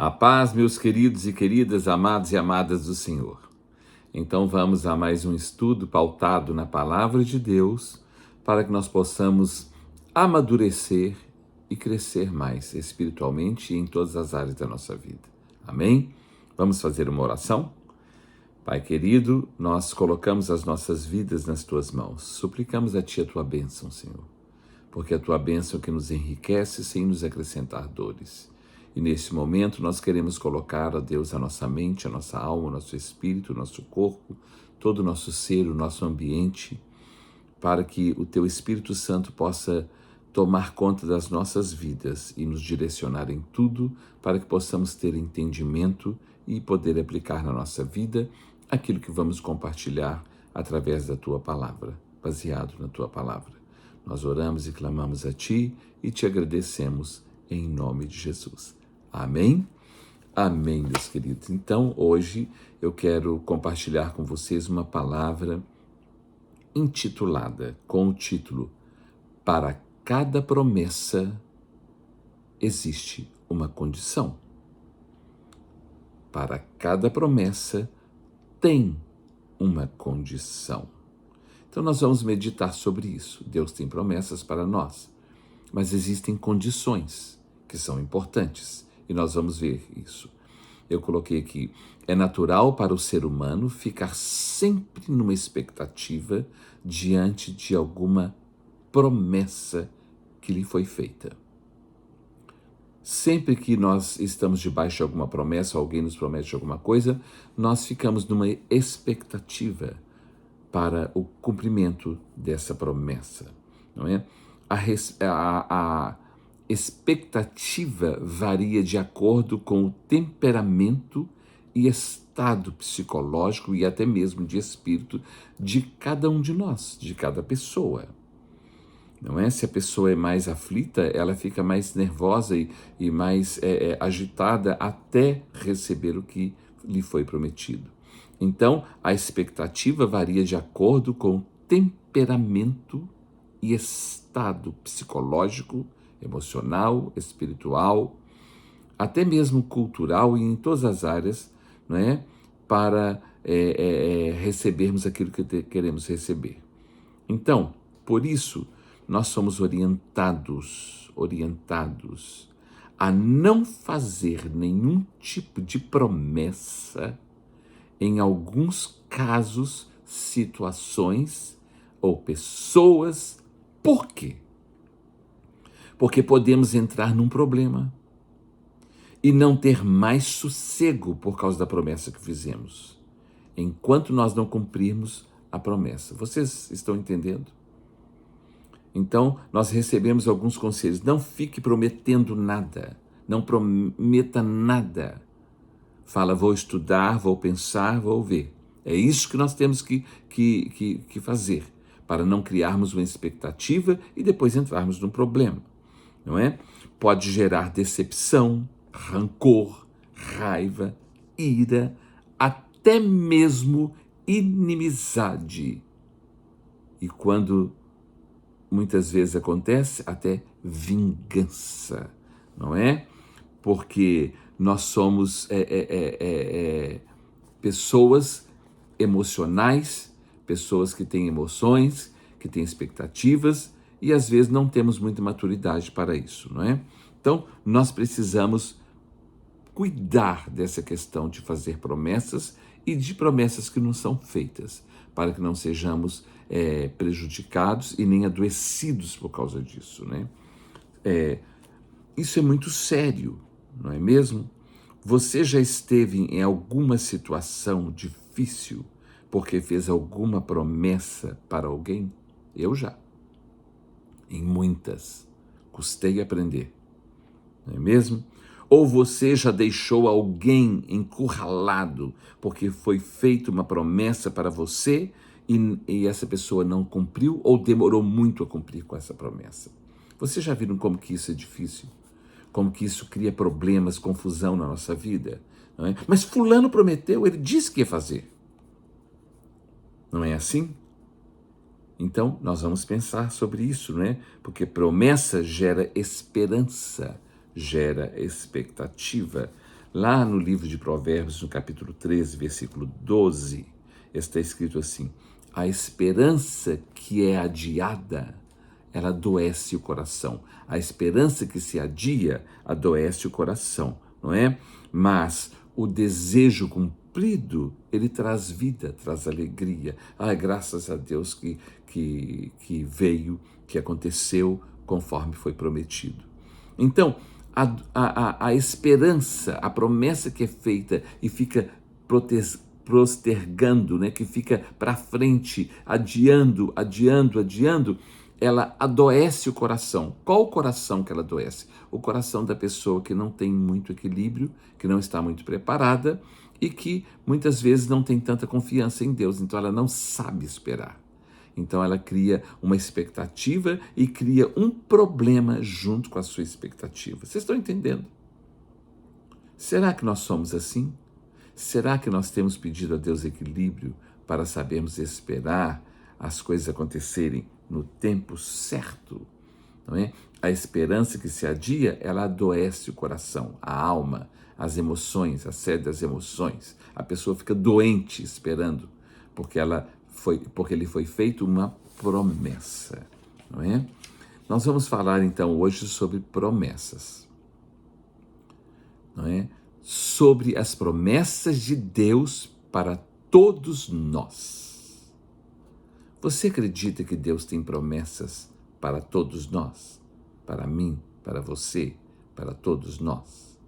A paz, meus queridos e queridas, amados e amadas do Senhor. Então vamos a mais um estudo pautado na Palavra de Deus, para que nós possamos amadurecer e crescer mais espiritualmente e em todas as áreas da nossa vida. Amém? Vamos fazer uma oração? Pai querido, nós colocamos as nossas vidas nas Tuas mãos. Suplicamos a Ti a Tua bênção, Senhor, porque a Tua bênção é que nos enriquece sem nos acrescentar dores. E nesse momento nós queremos colocar, ó Deus, a nossa mente, a nossa alma, o nosso espírito, o nosso corpo, todo o nosso ser, o nosso ambiente, para que o Teu Espírito Santo possa tomar conta das nossas vidas e nos direcionar em tudo, para que possamos ter entendimento e poder aplicar na nossa vida aquilo que vamos compartilhar através da Tua Palavra, baseado na Tua Palavra. Nós oramos e clamamos a Ti e Te agradecemos em nome de Jesus. Amém? Amém, meus queridos. Então, hoje eu quero compartilhar com vocês uma palavra intitulada com o título Para cada promessa existe uma condição. Para cada promessa tem uma condição. Então nós vamos meditar sobre isso. Deus tem promessas para nós, mas existem condições que são importantes. E nós vamos ver isso. Eu coloquei aqui, é natural para o ser humano ficar sempre numa expectativa diante de alguma promessa que lhe foi feita. Sempre que nós estamos debaixo de alguma promessa, alguém nos promete alguma coisa, nós ficamos numa expectativa para o cumprimento dessa promessa, não é? A expectativa varia de acordo com o temperamento e estado psicológico e até mesmo de espírito de cada um de nós, de cada pessoa. Não é? Se a pessoa é mais aflita, ela fica mais nervosa e mais agitada até receber o que lhe foi prometido. Então, a expectativa varia de acordo com o temperamento e estado psicológico, emocional, espiritual, até mesmo cultural e em todas as áreas, não é? Para recebermos aquilo que queremos receber. Então, por isso, nós somos orientados a não fazer nenhum tipo de promessa em alguns casos, situações ou pessoas. Por quê? Porque podemos entrar num problema e não ter mais sossego por causa da promessa que fizemos, enquanto nós não cumprirmos a promessa. Vocês estão entendendo? Então, nós recebemos alguns conselhos. Não fique prometendo nada. Não prometa nada. Fala, vou estudar, vou pensar, vou ver. É isso que nós temos que fazer, para não criarmos uma expectativa e depois entrarmos num problema, não é? Pode gerar decepção, rancor, raiva, ira, até mesmo inimizade. E quando muitas vezes acontece, até vingança, não é? Porque nós somos pessoas emocionais, pessoas que têm emoções, que têm expectativas e às vezes não temos muita maturidade para isso, não é? Então, nós precisamos cuidar dessa questão de fazer promessas e de promessas que não são feitas, para que não sejamos prejudicados e nem adoecidos por causa disso, né? Isso é muito sério, não é mesmo? Você já esteve em alguma situação difícil porque fez alguma promessa para alguém? Eu já. Em muitas. Custei aprender, não é mesmo? Ou você já deixou alguém encurralado porque foi feita uma promessa para você e essa pessoa não cumpriu ou demorou muito a cumprir com essa promessa? Vocês já viram como que isso é difícil? Como que isso cria problemas, confusão na nossa vida? Não é? Mas fulano prometeu, ele disse que ia fazer. Não é assim? Então, nós vamos pensar sobre isso, não é? Porque promessa gera esperança, gera expectativa. Lá no livro de Provérbios, no capítulo 13, versículo 12, está escrito assim: a esperança que é adiada, ela adoece o coração. A esperança que se adia, adoece o coração, não é? Mas o desejo cumprido, ele traz vida, traz alegria. Graças a Deus que veio, que aconteceu conforme foi prometido. Então, a esperança, a promessa que é feita e fica postergando, né, que fica para frente, adiando, ela adoece o coração. Qual o coração que ela adoece? O coração da pessoa que não tem muito equilíbrio, que não está muito preparada e que muitas vezes não tem tanta confiança em Deus, então ela não sabe esperar. Então ela cria uma expectativa e cria um problema junto com a sua expectativa. Vocês estão entendendo? Será que nós somos assim? Será que nós temos pedido a Deus equilíbrio para sabermos esperar as coisas acontecerem no tempo certo? Não é? A esperança que se adia, ela adoece o coração, a alma, as emoções, a sede das emoções. A pessoa fica doente esperando, porque lhe foi feita uma promessa, não é? Nós vamos falar então hoje sobre promessas, não é? Sobre as promessas de Deus para todos nós. Você acredita que Deus tem promessas para todos nós? Para mim, para você, para todos nós?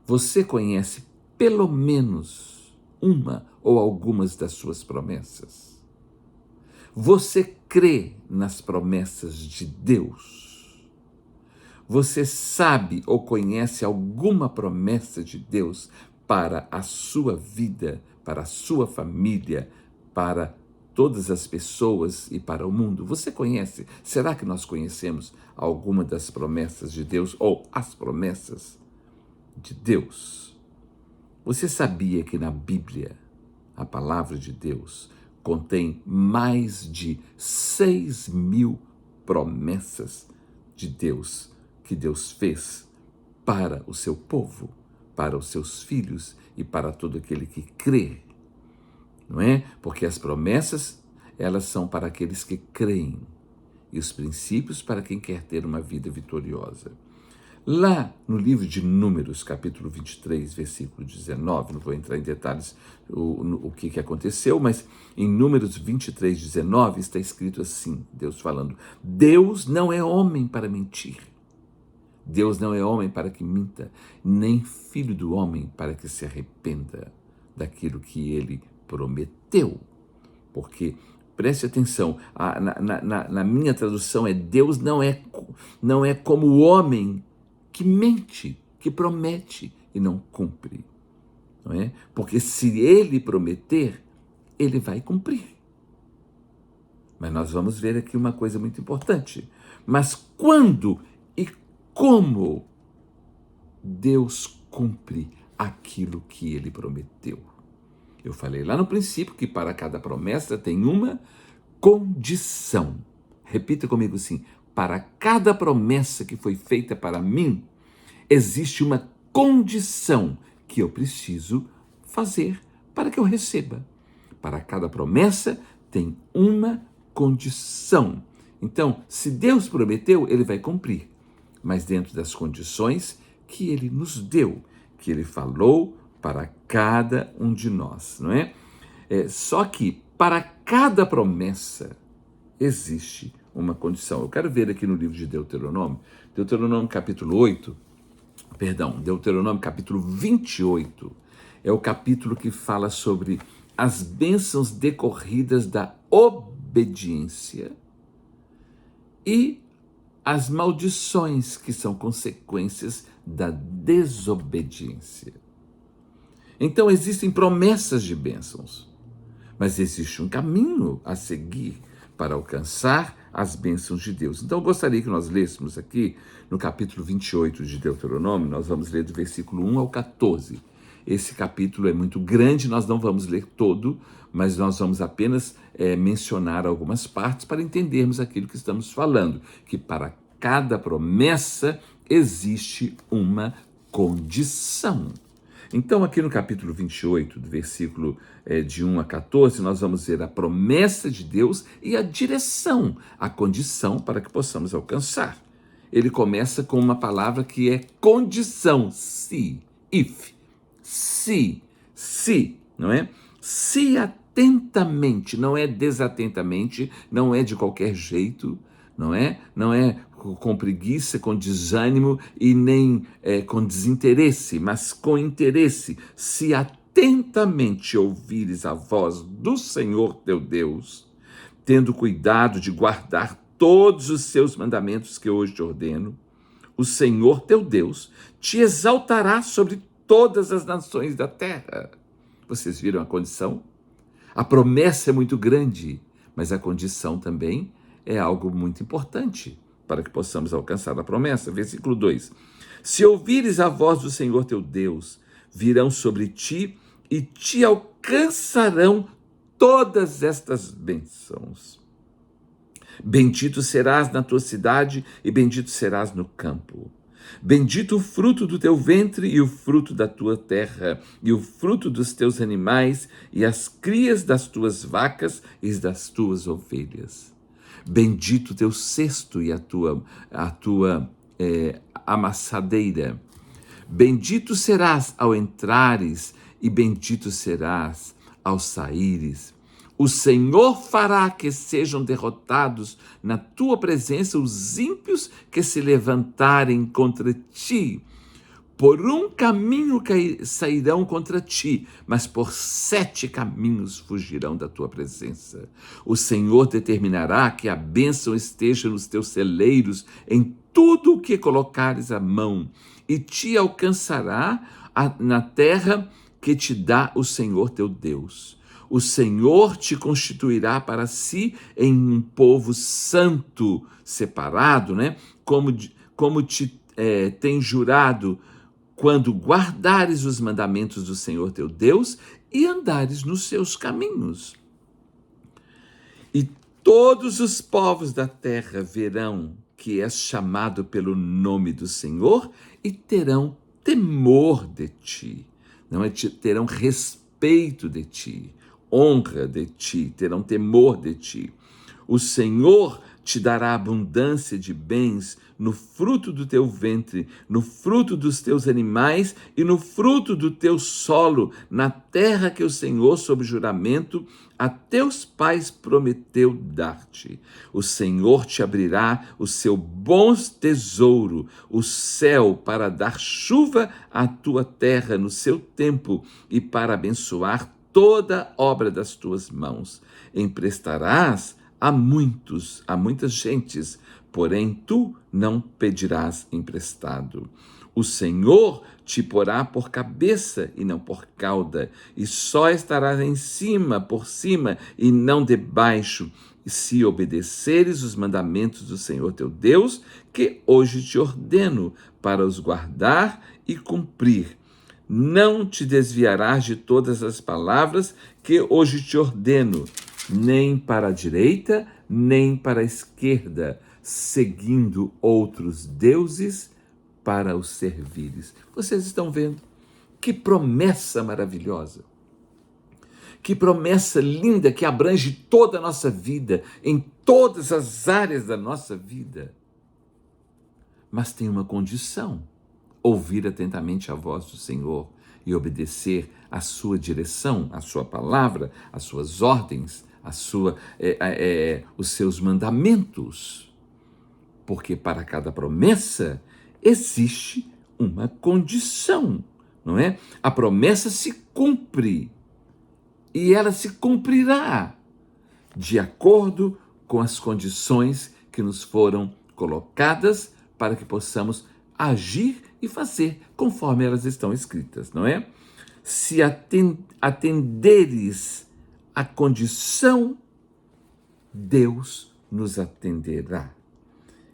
Você conhece pelo menos uma ou algumas das suas promessas? Você crê nas promessas de Deus? Você sabe ou conhece alguma promessa de Deus para a sua vida, para a sua família, para todas as pessoas e para o mundo? Você conhece? Será que nós conhecemos alguma das promessas de Deus ou as promessas de Deus? Você sabia que na Bíblia, a palavra de Deus, contém mais de 6.000 promessas de Deus que Deus fez para o seu povo, para os seus filhos e para todo aquele que crê, não é? Porque as promessas, elas são para aqueles que creem e os princípios para quem quer ter uma vida vitoriosa. Lá no livro de Números, capítulo 23, versículo 19, não vou entrar em detalhes o que aconteceu, mas em Números 23, 19 está escrito assim, Deus falando: Deus não é homem para mentir. Deus não é homem para que minta, nem filho do homem para que se arrependa daquilo que ele prometeu. Porque, preste atenção, na minha tradução Deus não é como o homem que mente, que promete e não cumpre. Não é? Porque se ele prometer, ele vai cumprir. Mas nós vamos ver aqui uma coisa muito importante. Mas quando e como Deus cumpre aquilo que ele prometeu? Eu falei lá no princípio que para cada promessa tem uma condição. Repita comigo assim: para cada promessa que foi feita para mim, existe uma condição que eu preciso fazer para que eu receba. Para cada promessa tem uma condição. Então, se Deus prometeu, ele vai cumprir, mas dentro das condições que ele nos deu, que ele falou para cada um de nós, não é? Só que para cada promessa existe uma condição. Eu quero ver aqui no livro de Deuteronômio Deuteronômio capítulo 28, é o capítulo que fala sobre as bênçãos decorridas da obediência e as maldições que são consequências da desobediência. Então existem promessas de bênçãos, mas existe um caminho a seguir para alcançar as bênçãos de Deus. Então eu gostaria que nós lêssemos aqui no capítulo 28 de Deuteronômio, nós vamos ler do versículo 1 ao 14. Esse capítulo é muito grande, nós não vamos ler todo, mas nós vamos apenas mencionar algumas partes para entendermos aquilo que estamos falando, que para cada promessa existe uma condição. Então, aqui no capítulo 28, do versículo de 1 a 14, nós vamos ver a promessa de Deus e a direção, a condição para que possamos alcançar. Ele começa com uma palavra que é condição, se, if, se, não é? Se atentamente, não é desatentamente, não é de qualquer jeito, não é? Não é com preguiça, com desânimo e nem com desinteresse, mas com interesse. Se atentamente ouvires a voz do Senhor teu Deus, tendo cuidado de guardar todos os seus mandamentos que hoje te ordeno, o Senhor teu Deus te exaltará sobre todas as nações da terra. Vocês viram a condição? A promessa é muito grande, mas a condição também é algo muito importante para que possamos alcançar a promessa. Versículo 2. Se ouvires a voz do Senhor teu Deus, virão sobre ti e te alcançarão todas estas bênçãos. Bendito serás na tua cidade e bendito serás no campo. Bendito o fruto do teu ventre e o fruto da tua terra, e o fruto dos teus animais, e as crias das tuas vacas e das tuas ovelhas. Bendito o teu cesto e a tua amassadeira. Bendito serás ao entrares e bendito serás ao saíres. O Senhor fará que sejam derrotados na tua presença os ímpios que se levantarem contra ti. Por um caminho sairão contra ti, mas por 7 caminhos fugirão da tua presença. O Senhor determinará que a bênção esteja nos teus celeiros, em tudo o que colocares a mão, e te alcançará na terra que te dá o Senhor teu Deus. O Senhor te constituirá para si em um povo santo, separado, né? Como te tem jurado, quando guardares os mandamentos do Senhor teu Deus e andares nos seus caminhos. E todos os povos da terra verão que és chamado pelo nome do Senhor e terão temor de ti, não é? Terão respeito de ti, honra de ti, terão temor de ti. O Senhor te dará abundância de bens no fruto do teu ventre, no fruto dos teus animais e no fruto do teu solo, na terra que o Senhor, sob juramento, a teus pais prometeu dar-te. O Senhor te abrirá o seu bom tesouro, o céu, para dar chuva à tua terra no seu tempo e para abençoar toda obra das tuas mãos. Emprestarás a muitas gentes, porém tu não pedirás emprestado. O Senhor te porá por cabeça e não por cauda, e só estarás por cima e não debaixo, se obedeceres os mandamentos do Senhor teu Deus, que hoje te ordeno, para os guardar e cumprir. Não te desviarás de todas as palavras que hoje te ordeno, nem para a direita, nem para a esquerda, seguindo outros deuses para os servires. Vocês estão vendo? Que promessa maravilhosa! Que promessa linda que abrange toda a nossa vida, em todas as áreas da nossa vida. Mas tem uma condição: ouvir atentamente a voz do Senhor e obedecer à sua direção, à sua palavra, às suas ordens, os seus mandamentos. Porque para cada promessa existe uma condição, não é? A promessa se cumpre e ela se cumprirá de acordo com as condições que nos foram colocadas para que possamos agir e fazer conforme elas estão escritas, não é? Se atenderes a condição, Deus nos atenderá.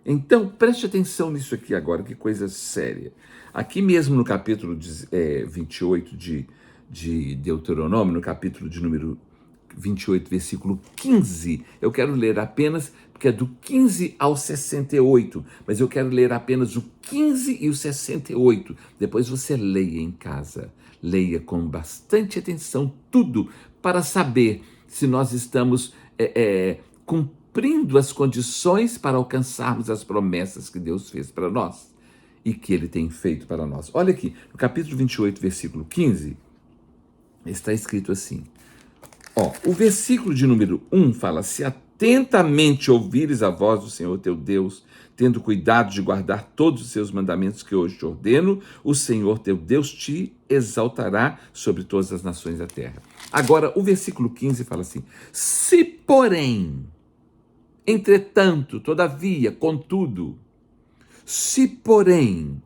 Então, preste atenção nisso aqui agora, que coisa séria. Aqui mesmo no capítulo 28 de Deuteronômio, no capítulo de número 28, versículo 15. Eu quero ler apenas, porque é do 15 ao 68, mas eu quero ler apenas o 15 e o 68. Depois você leia em casa. Leia com bastante atenção tudo para saber se nós estamos cumprindo as condições para alcançarmos as promessas que Deus fez para nós e que Ele tem feito para nós. Olha aqui, no capítulo 28, versículo 15, está escrito assim. O versículo de número 1 fala: se atentamente ouvires a voz do Senhor teu Deus, tendo cuidado de guardar todos os seus mandamentos que hoje te ordeno, o Senhor teu Deus te exaltará sobre todas as nações da terra. Agora, o versículo 15 fala assim: se porém, entretanto, todavia, contudo, se porém,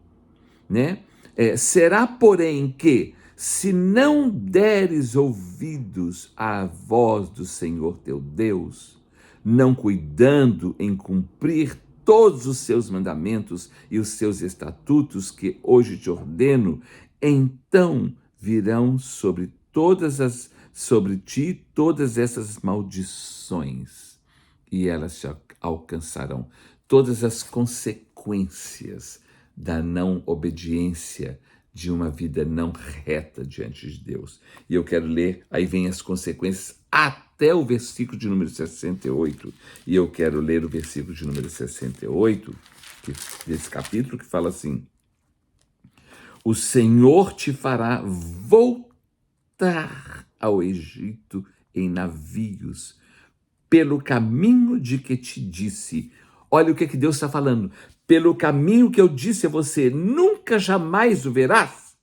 será porém que, se não deres ouvidos à voz do Senhor teu Deus, não cuidando em cumprir todos os seus mandamentos e os seus estatutos que hoje te ordeno, então virão sobre ti todas essas maldições, e elas te alcançarão. Todas as consequências da não obediência, de uma vida não reta diante de Deus. E eu quero ler, aí vem as consequências até o versículo de número 68. E eu quero ler o versículo de número 68, desse capítulo, que fala assim: o Senhor te fará voltar ao Egito em navios, pelo caminho de que te disse. Olha o que Deus está falando. Pelo caminho que eu disse a você, nunca jamais o verás.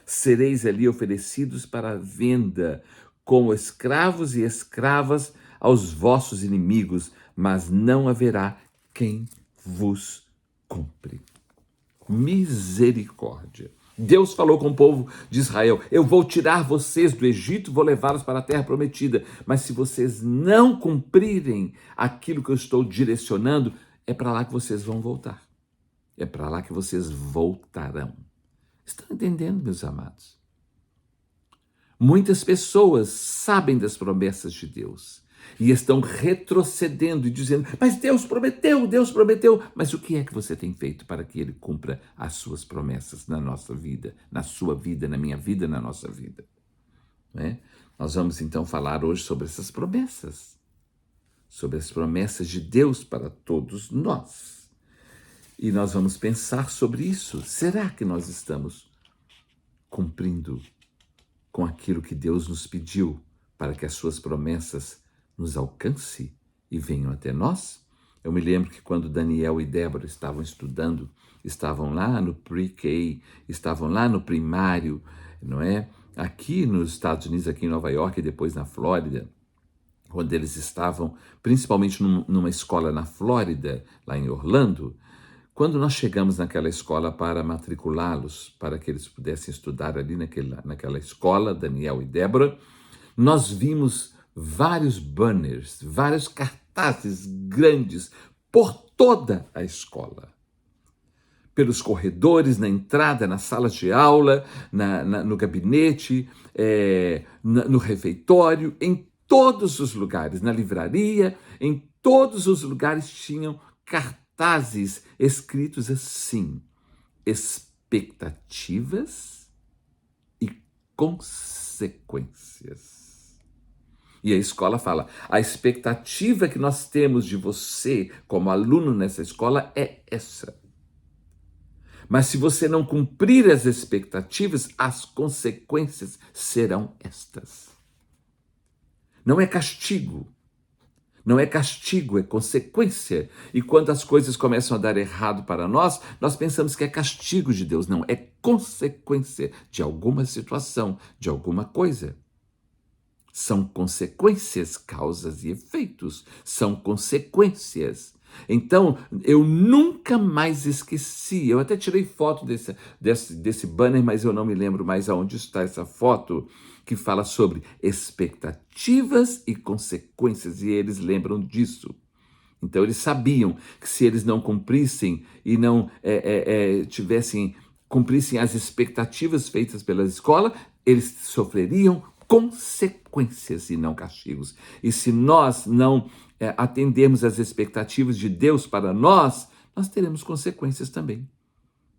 Sereis ali oferecidos para venda, como escravos e escravas aos vossos inimigos, mas não haverá quem vos compre. Misericórdia. Deus falou com o povo de Israel: eu vou tirar vocês do Egito, vou levá-los para a terra prometida, mas se vocês não cumprirem aquilo que eu estou direcionando, é para lá que vocês vão voltar. É para lá que vocês voltarão. Estão entendendo, meus amados? Muitas pessoas sabem das promessas de Deus e estão retrocedendo e dizendo: mas Deus prometeu. Mas o que é que você tem feito para que Ele cumpra as suas promessas na nossa vida, na sua vida, na minha vida, na nossa vida? Nós vamos então falar hoje sobre essas promessas, sobre as promessas de Deus para todos nós. E nós vamos pensar sobre isso. Será que nós estamos cumprindo com aquilo que Deus nos pediu para que as suas promessas nos alcancem e venham até nós? Eu me lembro que quando Daniel e Débora estavam estudando, estavam lá no pre-K, estavam lá no primário, não é? Aqui nos Estados Unidos, aqui em Nova York e depois na Flórida, quando eles estavam principalmente numa escola na Flórida, lá em Orlando. Quando nós chegamos naquela escola para matriculá-los, para que eles pudessem estudar ali naquela escola, Daniel e Débora, nós vimos vários banners, vários cartazes grandes por toda a escola. Pelos corredores, na entrada, nas salas de aula, no gabinete, no refeitório, em todos os lugares, na livraria, em todos os lugares tinham cartazes escritos assim: expectativas e consequências. E a escola fala: a expectativa que nós temos de você como aluno nessa escola é essa. Mas se você não cumprir as expectativas, as consequências serão estas. Não é castigo. Não é castigo, é consequência. E quando as coisas começam a dar errado para nós, nós pensamos que é castigo de Deus. Não, é consequência de alguma situação, de alguma coisa. São consequências, causas e efeitos. São consequências. Então, eu nunca mais esqueci. Eu até tirei foto desse banner, mas eu não me lembro mais aonde está essa foto, que fala sobre expectativas e consequências, e eles lembram disso. Então, eles sabiam que se eles não cumprissem e não cumprissem as expectativas feitas pela escola, eles sofreriam consequências e não castigos. E se nós não atendermos às expectativas de Deus para nós, nós teremos consequências também,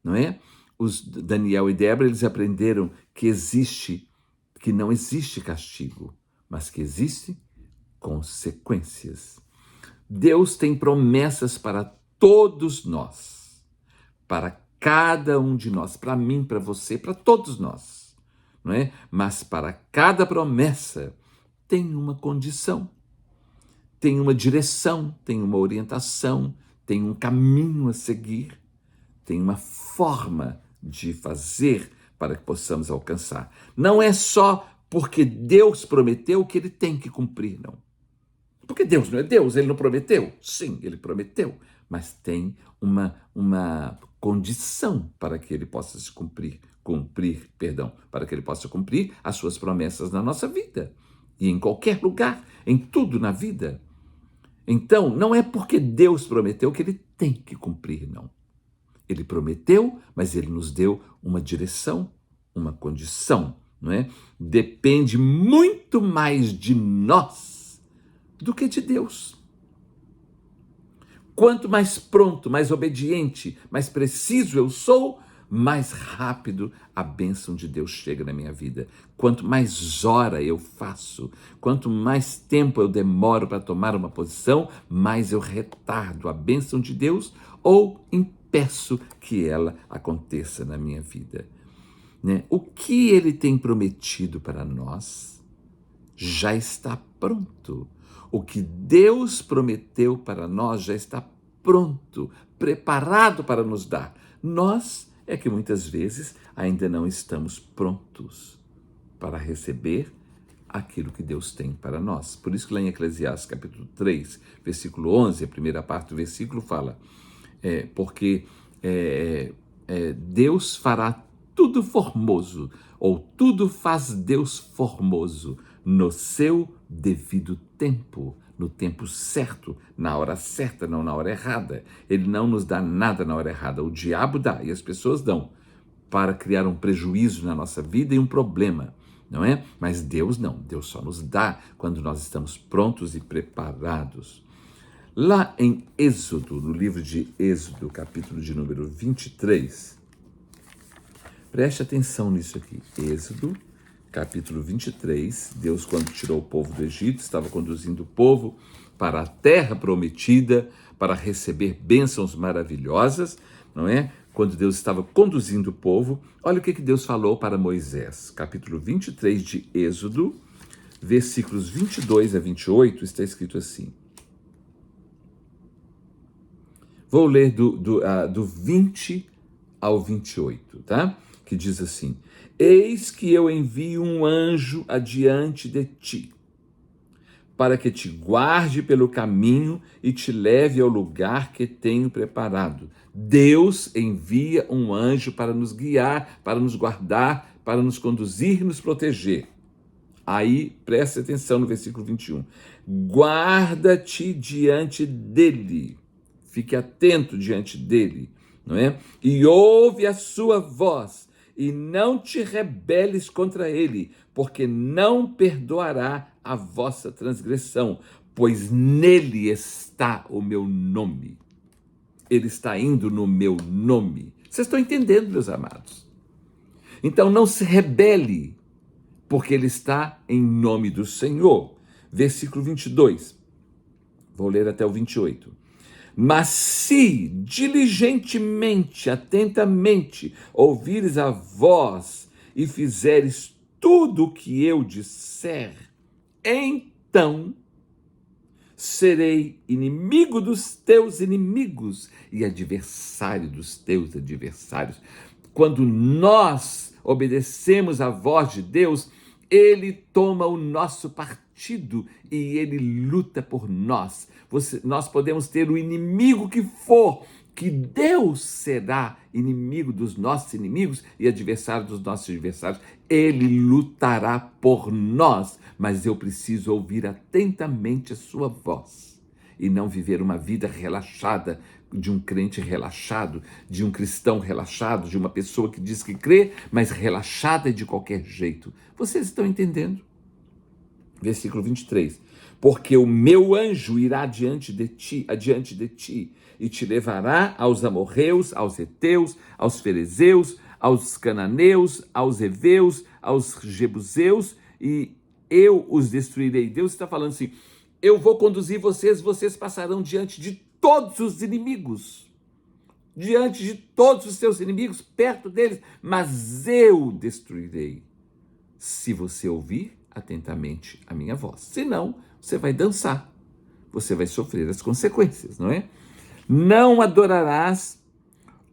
não é? Os Daniel e Débora, eles aprenderam que não existe castigo, mas que existem consequências. Deus tem promessas para todos nós, para cada um de nós, para mim, para você, para todos nós, não é? Mas para cada promessa tem uma condição, tem uma direção, tem uma orientação, tem um caminho a seguir, tem uma forma de fazer para que possamos alcançar. Não é só porque Deus prometeu que ele tem que cumprir, não. Porque Deus não é Deus, ele não prometeu? Sim, ele prometeu, mas tem uma condição para que ele possa se para que ele possa cumprir as suas promessas na nossa vida e em qualquer lugar, em tudo na vida. Então, não é porque Deus prometeu que ele tem que cumprir, não. Ele prometeu, mas ele nos deu uma direção, uma condição, não é? Depende muito mais de nós do que de Deus. Quanto mais pronto, mais obediente, mais preciso eu sou, mais rápido a bênção de Deus chega na minha vida. Quanto mais hora eu faço, quanto mais tempo eu demoro para tomar uma posição, mais eu retardo a bênção de Deus ou impeço que ela aconteça na minha vida. Né? O que ele tem prometido para nós já está pronto. O que Deus prometeu para nós já está pronto, preparado para nos dar. Nós é que muitas vezes ainda não estamos prontos para receber aquilo que Deus tem para nós. Por isso que lá em Eclesiastes capítulo 3, versículo 11, a primeira parte do versículo fala, porque Deus fará tudo formoso, ou tudo faz Deus formoso no seu devido tempo, no tempo certo, na hora certa, não na hora errada. Ele não nos dá nada na hora errada, o diabo dá e as pessoas dão para criar um prejuízo na nossa vida e um problema, não é? Mas Deus não, Deus só nos dá quando nós estamos prontos e preparados. Lá em Êxodo, no livro de Êxodo, capítulo de número 23, preste atenção nisso aqui. Êxodo, capítulo 23, Deus, quando tirou o povo do Egito, estava conduzindo o povo para a terra prometida, para receber bênçãos maravilhosas, não é? Quando Deus estava conduzindo o povo, olha o que Deus falou para Moisés. Capítulo 23 de Êxodo, versículos 22 a 28, está escrito assim. Vou ler do 20 ao 28, tá? Que diz assim: Eis que eu envio um anjo adiante de ti, para que te guarde pelo caminho e te leve ao lugar que tenho preparado. Deus envia um anjo para nos guiar, para nos guardar, para nos conduzir e nos proteger. Aí, preste atenção no versículo 21. Guarda-te diante dele. Fique atento diante dele, não é? E ouve a sua voz, e não te rebeles contra ele, porque não perdoará a vossa transgressão, pois nele está o meu nome. Ele está indo no meu nome. Vocês estão entendendo, meus amados? Então não se rebele, porque ele está em nome do Senhor. Versículo 22. Vou ler até o 28. Mas se diligentemente, atentamente, ouvires a voz e fizeres tudo o que eu disser, então serei inimigo dos teus inimigos e adversário dos teus adversários. Quando nós obedecemos à voz de Deus, ele toma o nosso partido e ele luta por nós. Nós podemos ter o inimigo que for, que Deus será inimigo dos nossos inimigos e adversário dos nossos adversários. Ele lutará por nós, mas eu preciso ouvir atentamente a sua voz e não viver uma vida relaxada, de um crente relaxado, de um cristão relaxado, de uma pessoa que diz que crê, mas relaxada de qualquer jeito. Vocês estão entendendo? Versículo 23. Porque o meu anjo irá adiante de ti, e te levará aos amorreus, aos heteus, aos ferezeus, aos cananeus, aos heveus, aos jebuseus, e eu os destruirei. Deus está falando assim, eu vou conduzir vocês, vocês passarão diante de todos os inimigos, diante de todos os seus inimigos, perto deles, mas eu destruirei, se você ouvir atentamente a minha voz. Senão, você vai dançar, você vai sofrer as consequências, não é? Não adorarás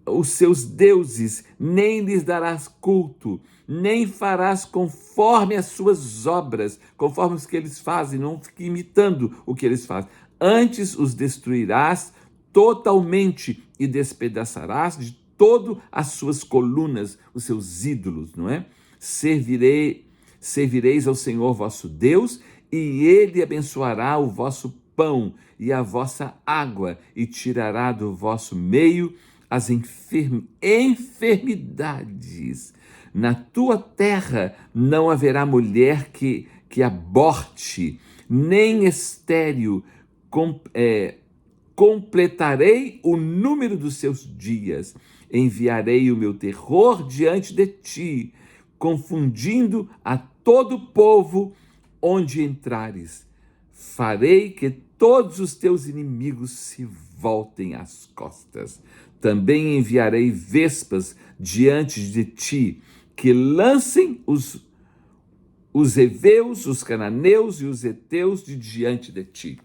os seus deuses, nem lhes darás culto, nem farás conforme as suas obras, conforme os que eles fazem, não fique imitando o que eles fazem. Antes os destruirás totalmente e despedaçarás de todo as suas colunas, os seus ídolos, não é? Servireis ao Senhor vosso Deus, e ele abençoará o vosso pão e a vossa água, e tirará do vosso meio as enfermidades. Na tua terra não haverá mulher que aborte, nem estéril. Completarei o número dos seus dias. Enviarei o meu terror diante de ti, confundindo a todo povo onde entrares. Farei que todos os teus inimigos se voltem às costas. Também enviarei vespas diante de ti, que lancem os heveus, os cananeus e os heteus de diante de ti.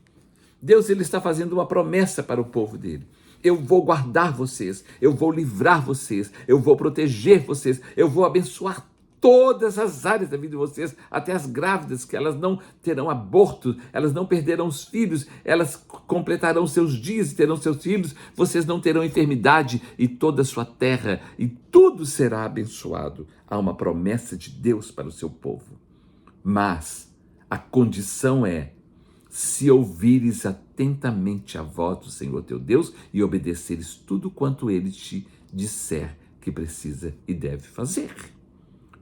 Deus, ele está fazendo uma promessa para o povo dele. Eu vou guardar vocês, eu vou livrar vocês, eu vou proteger vocês, eu vou abençoar todas as áreas da vida de vocês, até as grávidas, que elas não terão aborto, elas não perderão os filhos, elas completarão seus dias e terão seus filhos, vocês não terão enfermidade, e toda a sua terra, e tudo será abençoado. Há uma promessa de Deus para o seu povo. Mas a condição é, se ouvires atentamente a voz do Senhor teu Deus e obedeceres tudo quanto ele te disser que precisa e deve fazer.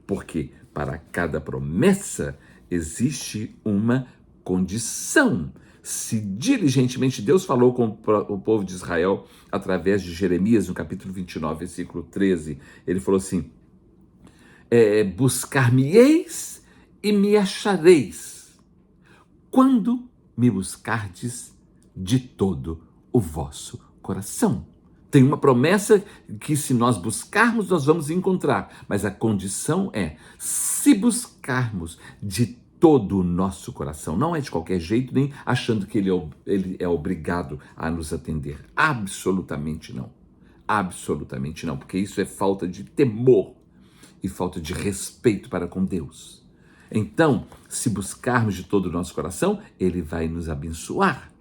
Porque para cada promessa existe uma condição. Se diligentemente Deus falou com o povo de Israel através de Jeremias, no capítulo 29, versículo 13, ele falou assim, buscar-me-eis e me achareis, quando me buscardes de todo o vosso coração. Tem uma promessa que se nós buscarmos, nós vamos encontrar. Mas a condição é, se buscarmos de todo o nosso coração, não é de qualquer jeito, nem achando que ele é obrigado a nos atender. Absolutamente não. Absolutamente não, porque isso é falta de temor e falta de respeito para com Deus. Então, se buscarmos de todo o nosso coração, ele vai nos abençoar.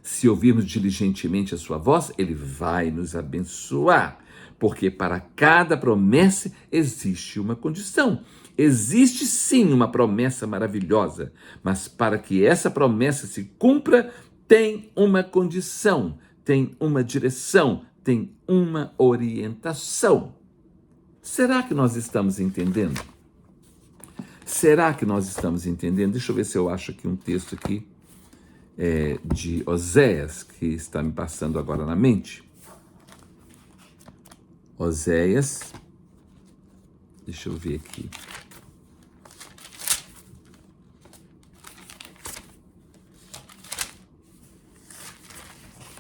Se ouvirmos diligentemente a sua voz, ele vai nos abençoar. Porque para cada promessa existe uma condição. Existe sim uma promessa maravilhosa, mas para que essa promessa se cumpra, tem uma condição, tem uma direção, tem uma orientação. Será que nós estamos entendendo? Será que nós estamos entendendo? Deixa eu ver se eu acho aqui um texto aqui. De Oséias, que está me passando agora na mente. Oséias, deixa eu ver aqui.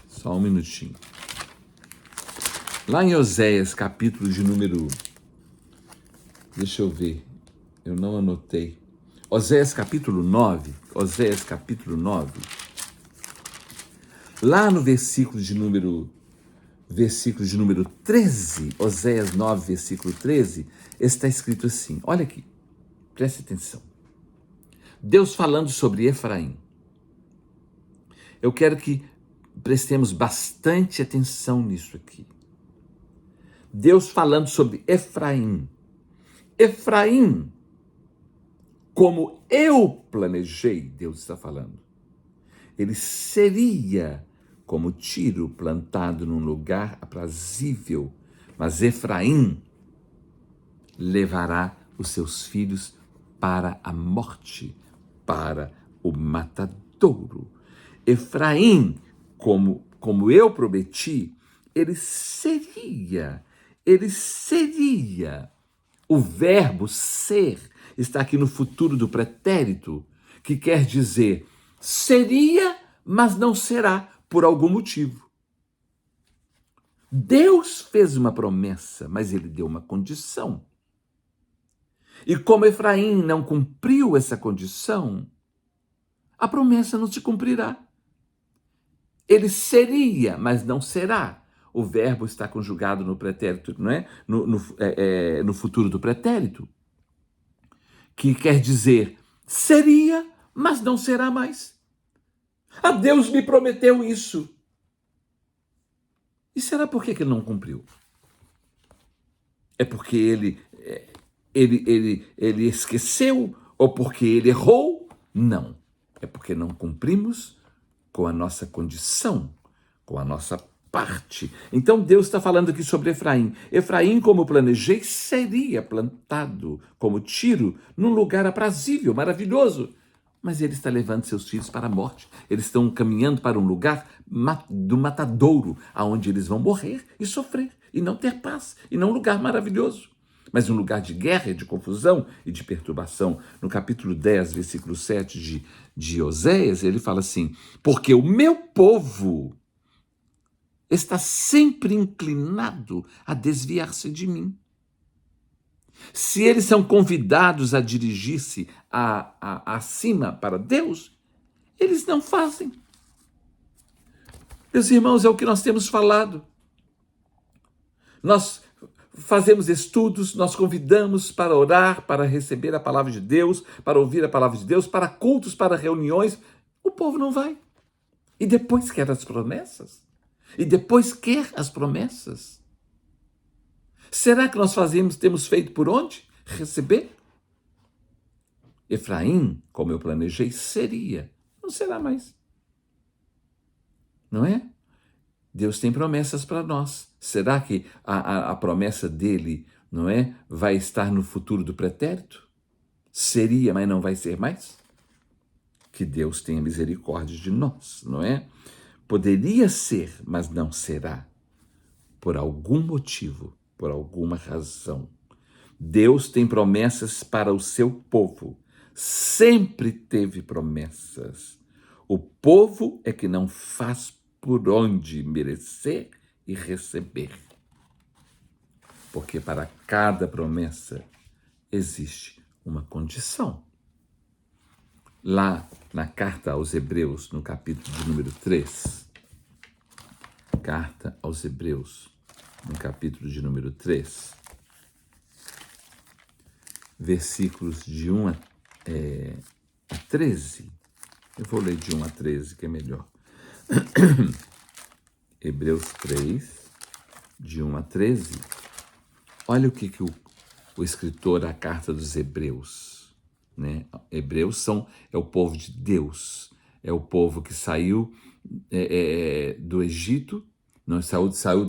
Só um minutinho. Lá em Oséias, capítulo de número... Deixa eu ver, eu não anotei. Oséias capítulo 9, lá no versículo de número 13, Oséias 9, versículo 13, está escrito assim, olha aqui, preste atenção. Deus falando sobre Efraim. Eu quero que prestemos bastante atenção nisso aqui. Deus falando sobre Efraim. Efraim, como eu planejei, Deus está falando. Ele seria como tiro plantado num lugar aprazível, mas Efraim levará os seus filhos para a morte, para o matadouro. Efraim, como eu prometi, ele seria. O verbo ser está aqui no futuro do pretérito, que quer dizer seria, mas não será, por algum motivo. Deus fez uma promessa, mas ele deu uma condição. E como Efraim não cumpriu essa condição, a promessa não se cumprirá. Ele seria, mas não será. O verbo está conjugado no pretérito, não é? No futuro do pretérito, que quer dizer seria, mas não será mais. Deus me prometeu isso. E será por que ele não cumpriu? É porque ele esqueceu ou porque ele errou? Não. É porque não cumprimos com a nossa condição, com a nossa parte. Então Deus está falando aqui sobre Efraim. Efraim, como eu planejei, seria plantado como tiro num lugar aprazível, maravilhoso. Mas ele está levando seus filhos para a morte. Eles estão caminhando para um lugar do matadouro, aonde eles vão morrer e sofrer, e não ter paz, e não um lugar maravilhoso, mas um lugar de guerra, de confusão e de perturbação. No capítulo 10, versículo 7 de Oséias, ele fala assim: porque o meu povo está sempre inclinado a desviar-se de mim. Se eles são convidados a dirigir-se acima para Deus, eles não fazem. Meus irmãos, é o que nós temos falado. Nós fazemos estudos, nós convidamos para orar, para receber a palavra de Deus, para ouvir a palavra de Deus, para cultos, para reuniões. O povo não vai. E depois quer as promessas. Será que nós temos feito por onde? Receber? Efraim, como eu planejei, seria. Não será mais. Não é? Deus tem promessas para nós. Será que a promessa dele, não é, vai estar no futuro do pretérito? Seria, mas não vai ser mais? Que Deus tenha misericórdia de nós, não é? Poderia ser, mas não será. Por algum motivo, por alguma razão. Deus tem promessas para o seu povo. Sempre teve promessas. O povo é que não faz por onde merecer e receber. Porque para cada promessa existe uma condição. Lá na carta aos Hebreus, no capítulo de número 3, carta aos Hebreus, no capítulo de número 3, versículos de 1 a 13. Eu vou ler de 1 a 13, que é melhor. Hebreus 3, de 1 a 13. Olha o que o escritor da carta dos Hebreus, né? Hebreus é o povo de Deus, é o povo que saiu do Egito, não saiu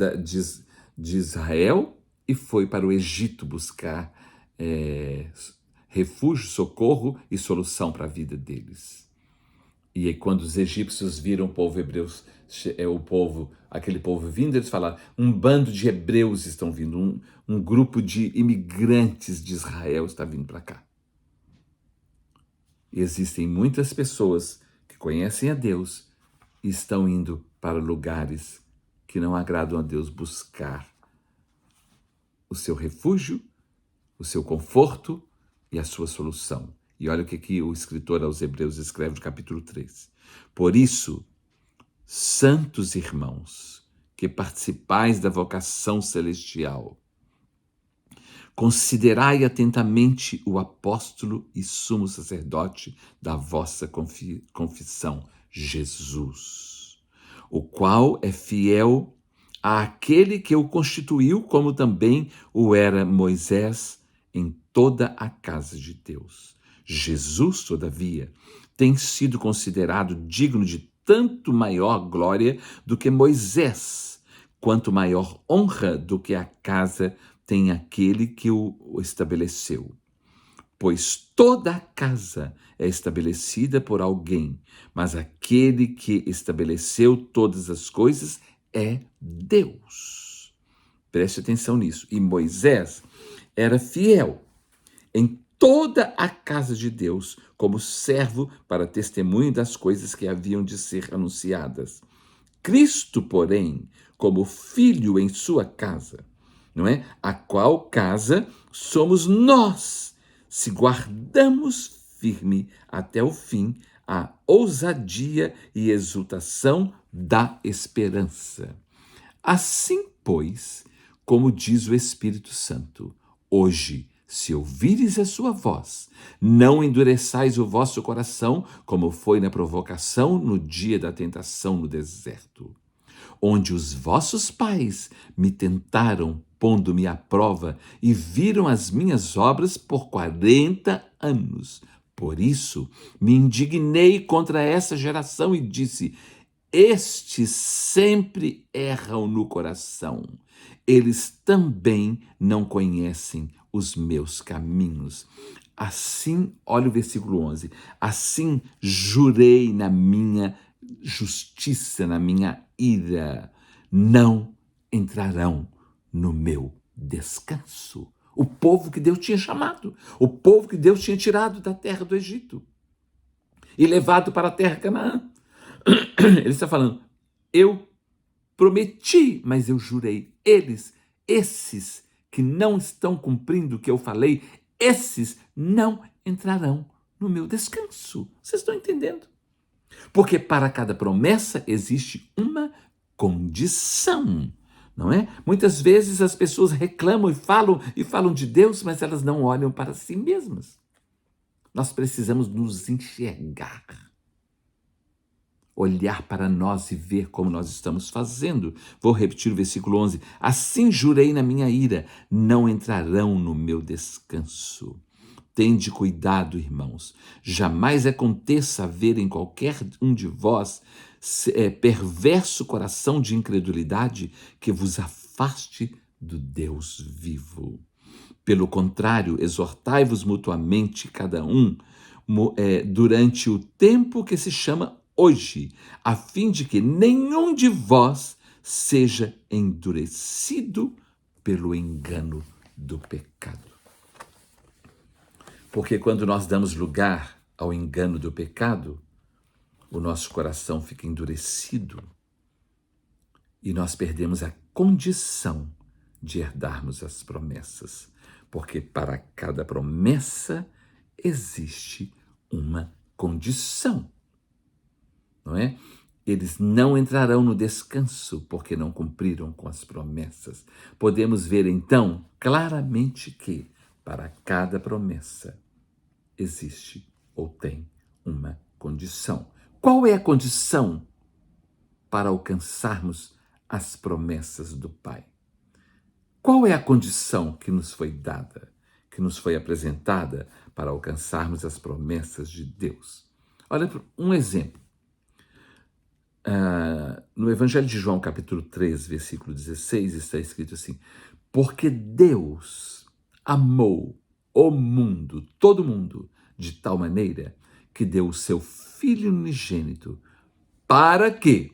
de Israel e foi para o Egito buscar refúgio, socorro e solução para a vida deles. E aí, quando os egípcios viram o povo hebreu, aquele povo vindo, eles falaram: um bando de hebreus estão vindo, um grupo de imigrantes de Israel está vindo para cá. E existem muitas pessoas que conhecem a Deus e estão indo para lugares que não agradam a Deus buscar o seu refúgio, o seu conforto e a sua solução. E olha o que o escritor aos Hebreus escreve no capítulo 3. Por isso, santos irmãos, que participais da vocação celestial, considerai atentamente o apóstolo e sumo sacerdote da vossa confissão, Jesus, o qual é fiel àquele que o constituiu, como também o era Moisés em toda a casa de Deus. Jesus, todavia, tem sido considerado digno de tanto maior glória do que Moisés, quanto maior honra do que a casa tem aquele que o estabeleceu. pois toda a casa é estabelecida por alguém, mas aquele que estabeleceu todas as coisas é Deus. Preste atenção nisso. E Moisés era fiel em toda a casa de Deus, como servo para testemunho das coisas que haviam de ser anunciadas. Cristo, porém, como filho em sua casa, não é? A qual casa somos nós, se guardamos firme até o fim a ousadia e exultação da esperança. Assim, pois, como diz o Espírito Santo, hoje, se ouvires a sua voz, não endureçais o vosso coração, como foi na provocação no dia da tentação no deserto, onde os vossos pais me tentaram, pondo-me à prova, e viram as minhas obras por 40 anos. Por isso, me indignei contra essa geração e disse: estes sempre erram no coração. Eles também não conhecem os meus caminhos. Assim, olha o versículo 11. Assim jurei na minha justiça, na minha ira, não entrarão no meu descanso. O povo que Deus tinha chamado, o povo que Deus tinha tirado da terra do Egito e levado para a terra Canaã. Ele está falando, eu prometi, mas eu jurei. Esses que não estão cumprindo o que eu falei, esses não entrarão no meu descanso. Vocês estão entendendo? Porque para cada promessa existe uma condição, não é? Muitas vezes as pessoas reclamam e falam de Deus, mas elas não olham para si mesmas. Nós precisamos nos enxergar, olhar para nós e ver como nós estamos fazendo. Vou repetir o versículo 11. Assim jurei na minha ira, não entrarão no meu descanso. Tende cuidado, irmãos. Jamais aconteça haver em qualquer um de vós perverso coração de incredulidade que vos afaste do Deus vivo. Pelo contrário, exortai-vos mutuamente, cada um, durante o tempo que se chama hoje, a fim de que nenhum de vós seja endurecido pelo engano do pecado. Porque quando nós damos lugar ao engano do pecado, o nosso coração fica endurecido e nós perdemos a condição de herdarmos as promessas. Porque para cada promessa existe uma condição, não é? Eles não entrarão no descanso porque não cumpriram com as promessas. Podemos ver então claramente que para cada promessa existe ou tem uma condição. Qual é a condição para alcançarmos as promessas do Pai? Qual é a condição que nos foi dada, que nos foi apresentada para alcançarmos as promessas de Deus? Olha, um exemplo. No Evangelho de João, capítulo 3, versículo 16, está escrito assim: porque Deus amou o mundo, todo mundo, de tal maneira que deu o seu Filho unigênito, para que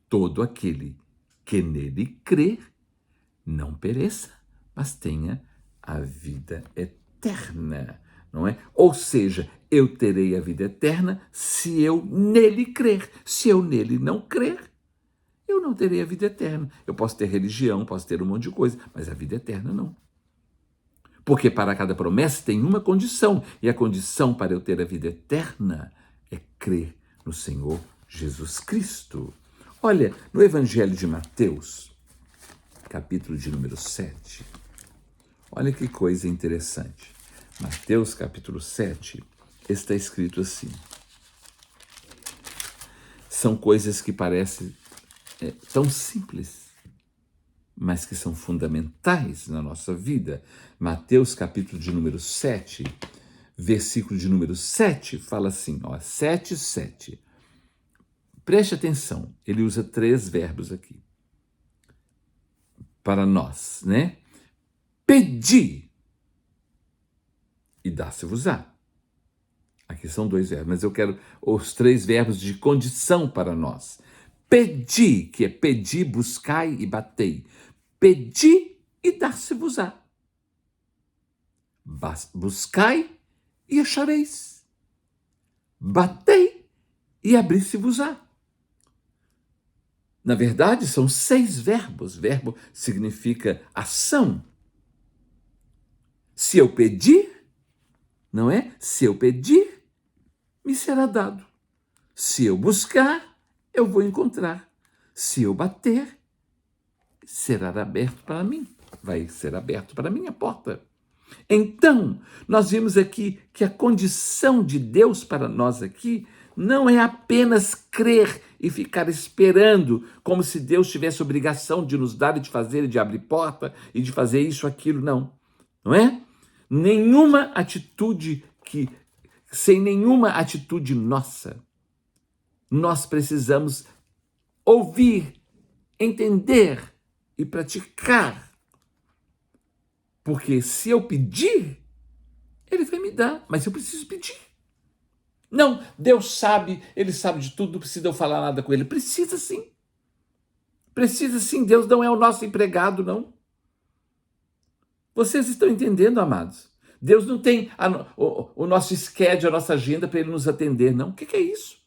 todo aquele que nele crer não pereça, mas tenha a vida eterna, não é? Ou seja, eu terei a vida eterna se eu nele crer. Se eu nele não crer, eu não terei a vida eterna. Eu posso ter religião, posso ter um monte de coisa, mas a vida eterna não. Porque para cada promessa tem uma condição, e a condição para eu ter a vida eterna é crer no Senhor Jesus Cristo. Olha, no Evangelho de Mateus, capítulo de número 7, olha que coisa interessante. Mateus, capítulo 7, está escrito assim. São coisas que parecem tão simples, mas que são fundamentais na nossa vida. Mateus, capítulo de número 7, versículo de número 7, fala assim, 7, 7. Preste atenção, ele usa 3 verbos aqui. Para nós, né? Pedi e dá-se-vos-á. Aqui são 2 verbos, mas eu quero os 3 verbos de condição para nós. Pedi, que é pedir, buscai e batei. Pedi e dar-se-vos-á. Buscai e achareis. Batei e abrir-se-vos-á. Na verdade, são 6 verbos. Verbo significa ação. Se eu pedir, não é? Se eu pedir, me será dado. Se eu buscar, eu vou encontrar. Se eu bater, será aberto para mim. Vai ser aberto para mim a porta. Então, nós vimos aqui que a condição de Deus para nós aqui não é apenas crer e ficar esperando, como se Deus tivesse obrigação de nos dar e de fazer, e de abrir porta e de fazer isso, aquilo, não é? Nenhuma atitude sem nenhuma atitude nossa, nós precisamos ouvir, entender e praticar. Porque se eu pedir, ele vai me dar, mas eu preciso pedir. Não, Deus sabe, ele sabe de tudo, não precisa eu falar nada com ele. Precisa sim. Precisa sim, Deus não é o nosso empregado, não. Vocês estão entendendo, amados? Deus não tem o nosso schedule, a nossa agenda para ele nos atender, não. O que é isso?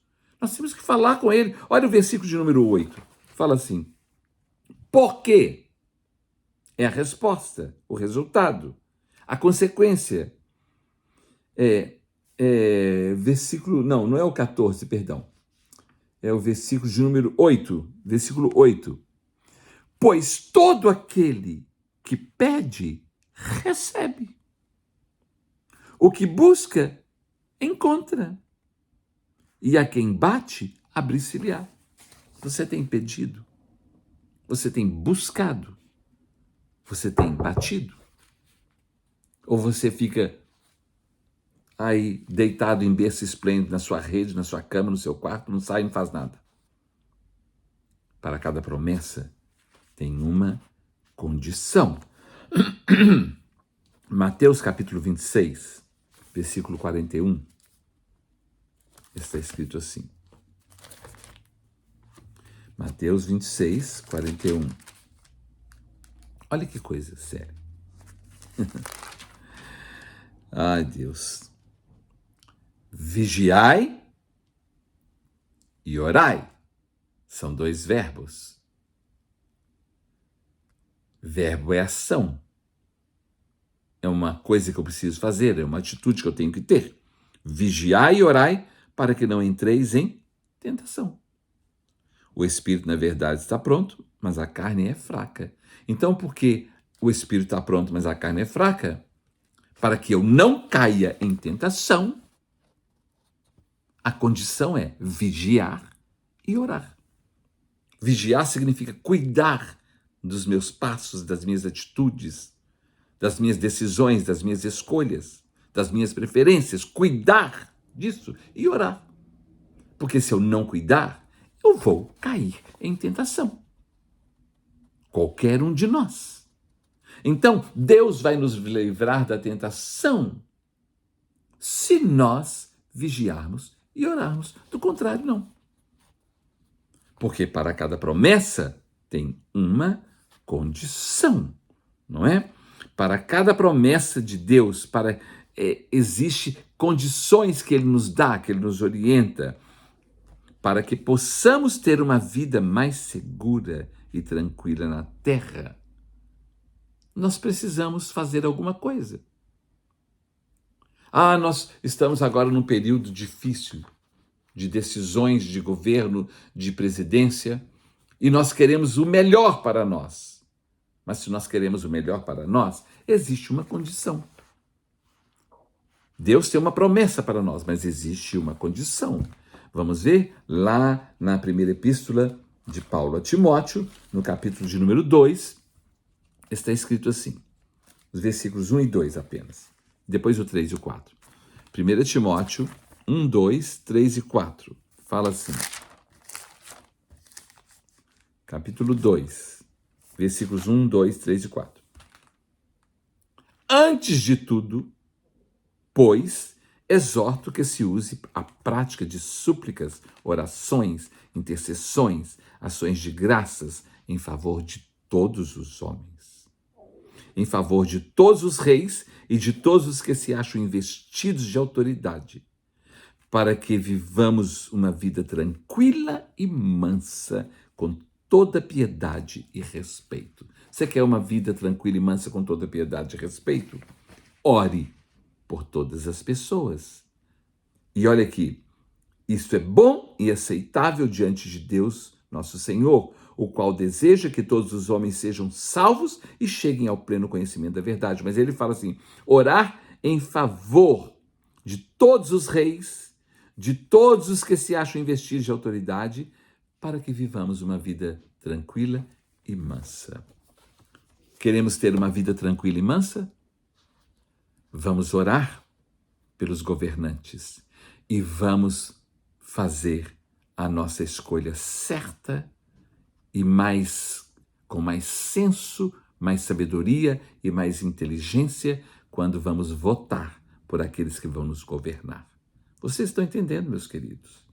Nós temos que falar com ele. Olha o versículo de número 8. Fala assim: por quê? É a resposta, o resultado, a consequência. Versículo, não é o 14, perdão. É o versículo de número 8, versículo 8. Pois todo aquele que pede, recebe. O que busca, encontra. E a quem bate, abrir-se-lhe-á. Você tem pedido? Você tem buscado? Você tem batido? Ou você fica aí deitado em berço esplêndido na sua rede, na sua cama, no seu quarto, não sai, não faz nada? Para cada promessa tem uma condição. Mateus capítulo 26, versículo 41, está escrito assim. Mateus 26, 41. Olha que coisa séria. Ai, Deus. Vigiai e orai. São 2 verbos. Verbo é ação. É uma coisa que eu preciso fazer, é uma atitude que eu tenho que ter. Vigiai e orai para que não entreis em tentação. O espírito, na verdade, está pronto, mas a carne é fraca. Então, porque o espírito está pronto, mas a carne é fraca, para que eu não caia em tentação, a condição é vigiar e orar. Vigiar significa cuidar dos meus passos, das minhas atitudes, das minhas decisões, das minhas escolhas, das minhas preferências, cuidar disso e orar. Porque se eu não cuidar, eu vou cair em tentação. Qualquer um de nós. Então, Deus vai nos livrar da tentação se nós vigiarmos e orarmos. Do contrário, não. Porque para cada promessa tem uma condição, não é? Para cada promessa de Deus, existe condições que Ele nos dá, que Ele nos orienta, para que possamos ter uma vida mais segura e tranquila na terra. Nós precisamos fazer alguma coisa. Nós estamos agora num período difícil de decisões de governo, de presidência, e nós queremos o melhor para nós. Mas se nós queremos o melhor para nós, existe uma condição. Deus tem uma promessa para nós, mas existe uma condição. Vamos ver lá na primeira epístola de Paulo a Timóteo, no capítulo de número 2, está escrito assim, os versículos 1 e 2 apenas, depois o 3 e o 4. 1 Timóteo 1, 2, 3 e 4, fala assim, capítulo 2, versículos 1, 2, 3 e 4. Antes de tudo, Pois exorto que se use a prática de súplicas, orações, intercessões, ações de graças em favor de todos os homens, em favor de todos os reis e de todos os que se acham investidos de autoridade, para que vivamos uma vida tranquila e mansa, com toda piedade e respeito. Você quer uma vida tranquila e mansa com toda piedade e respeito? Ore por todas as pessoas. E olha aqui, isso é bom e aceitável diante de Deus, nosso Senhor, o qual deseja que todos os homens sejam salvos e cheguem ao pleno conhecimento da verdade. Mas ele fala assim, orar em favor de todos os reis, de todos os que se acham investidos de autoridade, para que vivamos uma vida tranquila e mansa. Queremos ter uma vida tranquila e mansa? Vamos orar pelos governantes e vamos fazer a nossa escolha certa e com mais senso, mais sabedoria e mais inteligência quando vamos votar por aqueles que vão nos governar. Vocês estão entendendo, meus queridos?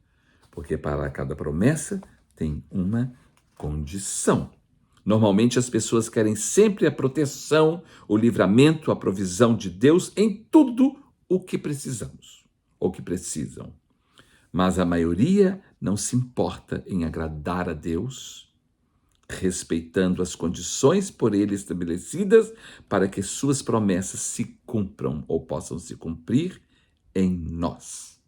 Porque para cada promessa tem uma condição. Normalmente as pessoas querem sempre a proteção, o livramento, a provisão de Deus em tudo o que precisamos, ou que precisam. Mas a maioria não se importa em agradar a Deus, respeitando as condições por ele estabelecidas para que suas promessas se cumpram ou possam se cumprir em nós.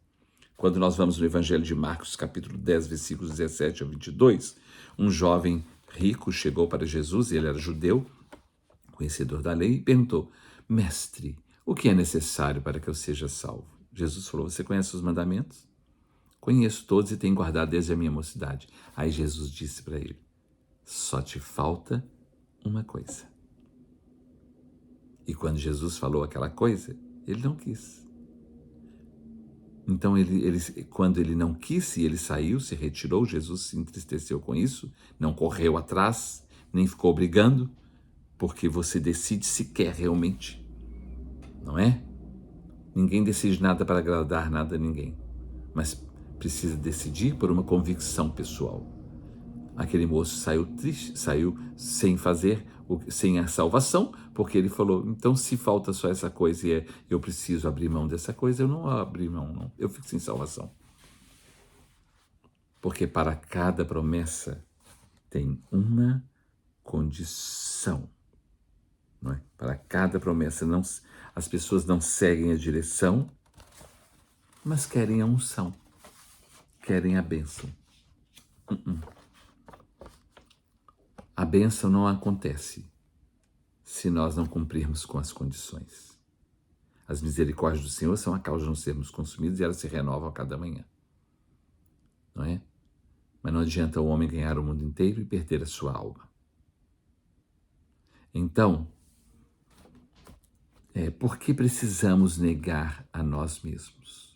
Quando nós vamos no Evangelho de Marcos, capítulo 10, versículos 17 a 22, um jovem rico chegou para Jesus, ele era judeu, conhecedor da lei, e perguntou, mestre, o que é necessário para que eu seja salvo? Jesus falou, você conhece os mandamentos? Conheço todos e tenho guardado desde a minha mocidade. Aí Jesus disse para ele, só te falta uma coisa. E quando Jesus falou aquela coisa, ele não quis. Então, quando ele não quis e ele saiu, se retirou, Jesus se entristeceu com isso, não correu atrás, nem ficou brigando, porque você decide se quer realmente, não é? Ninguém decide nada para agradar nada a ninguém, mas precisa decidir por uma convicção pessoal. Aquele moço saiu triste, saiu sem a salvação, porque ele falou, então se falta só essa coisa e eu preciso abrir mão dessa coisa, eu não abri mão, não. Eu fico sem salvação. Porque para cada promessa tem uma condição. Não é? Para cada promessa, as pessoas não seguem a direção, mas querem a unção, querem a bênção. A bênção não acontece se nós não cumprirmos com as condições. As misericórdias do Senhor são a causa de não sermos consumidos e elas se renovam a cada manhã. Não é? Mas não adianta o homem ganhar o mundo inteiro e perder a sua alma. Então, por que precisamos negar a nós mesmos?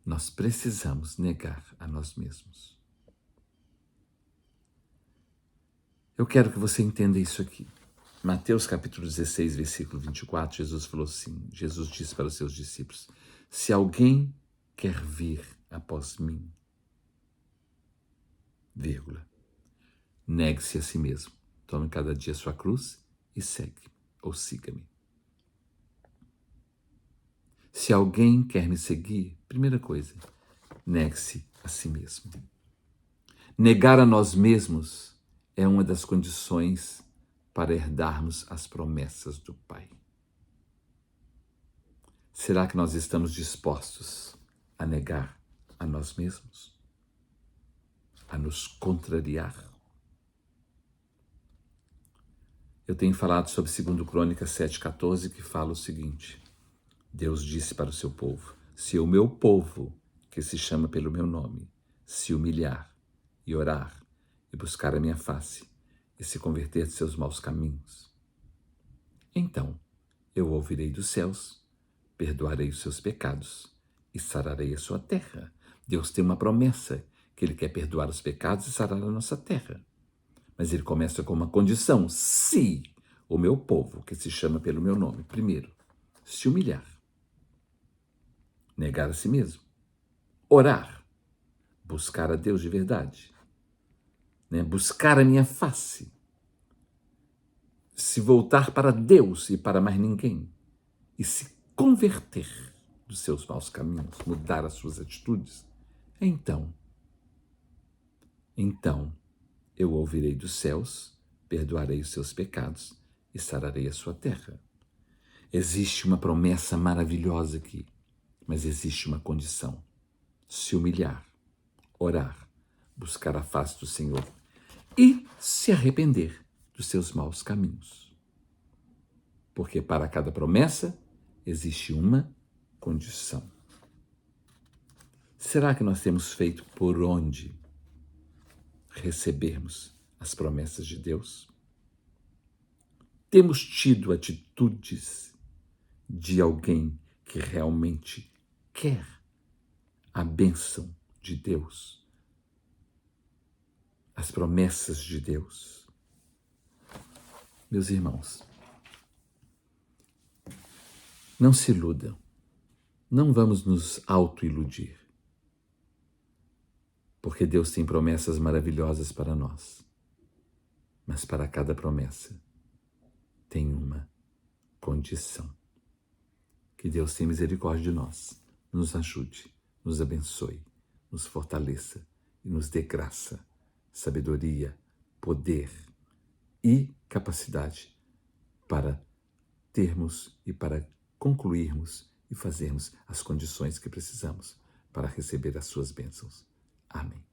Nós precisamos negar a nós mesmos. Eu quero que você entenda isso aqui. Mateus capítulo 16, versículo 24, Jesus falou assim, Jesus disse para os seus discípulos, se alguém quer vir após mim, negue-se a si mesmo, tome cada dia a sua cruz e segue, ou siga-me. Se alguém quer me seguir, primeira coisa, negue-se a si mesmo. Negar a nós mesmos é uma das condições para herdarmos as promessas do Pai. Será que nós estamos dispostos a negar a nós mesmos? A nos contrariar? Eu tenho falado sobre 2 Crônicas 7,14, que fala o seguinte, Deus disse para o seu povo, se o meu povo, que se chama pelo meu nome, se humilhar e orar e buscar a minha face e se converter de seus maus caminhos, então eu ouvirei dos céus, perdoarei os seus pecados e sararei a sua terra. Deus tem uma promessa, que Ele quer perdoar os pecados e sarar a nossa terra. Mas Ele começa com uma condição, se o meu povo, que se chama pelo meu nome, primeiro, se humilhar, negar a si mesmo, orar, buscar a Deus de verdade, né? Buscar a minha face, se voltar para Deus e para mais ninguém, e se converter dos seus maus caminhos, mudar as suas atitudes, então eu ouvirei dos céus, perdoarei os seus pecados e sararei a sua terra. Existe uma promessa maravilhosa aqui, mas existe uma condição: se humilhar, orar, buscar a face do Senhor e se arrepender dos seus maus caminhos. Porque para cada promessa existe uma condição. Será que nós temos feito por onde recebermos as promessas de Deus? Temos tido atitudes de alguém que realmente quer a bênção de Deus, as promessas de Deus? Meus irmãos, não se iludam, não vamos nos autoiludir, porque Deus tem promessas maravilhosas para nós, mas para cada promessa tem uma condição. Que Deus tenha misericórdia de nós, nos ajude, nos abençoe, nos fortaleça e nos dê graça, sabedoria, poder e capacidade para termos e para concluirmos e fazermos as condições que precisamos para receber as suas bênçãos. Amém.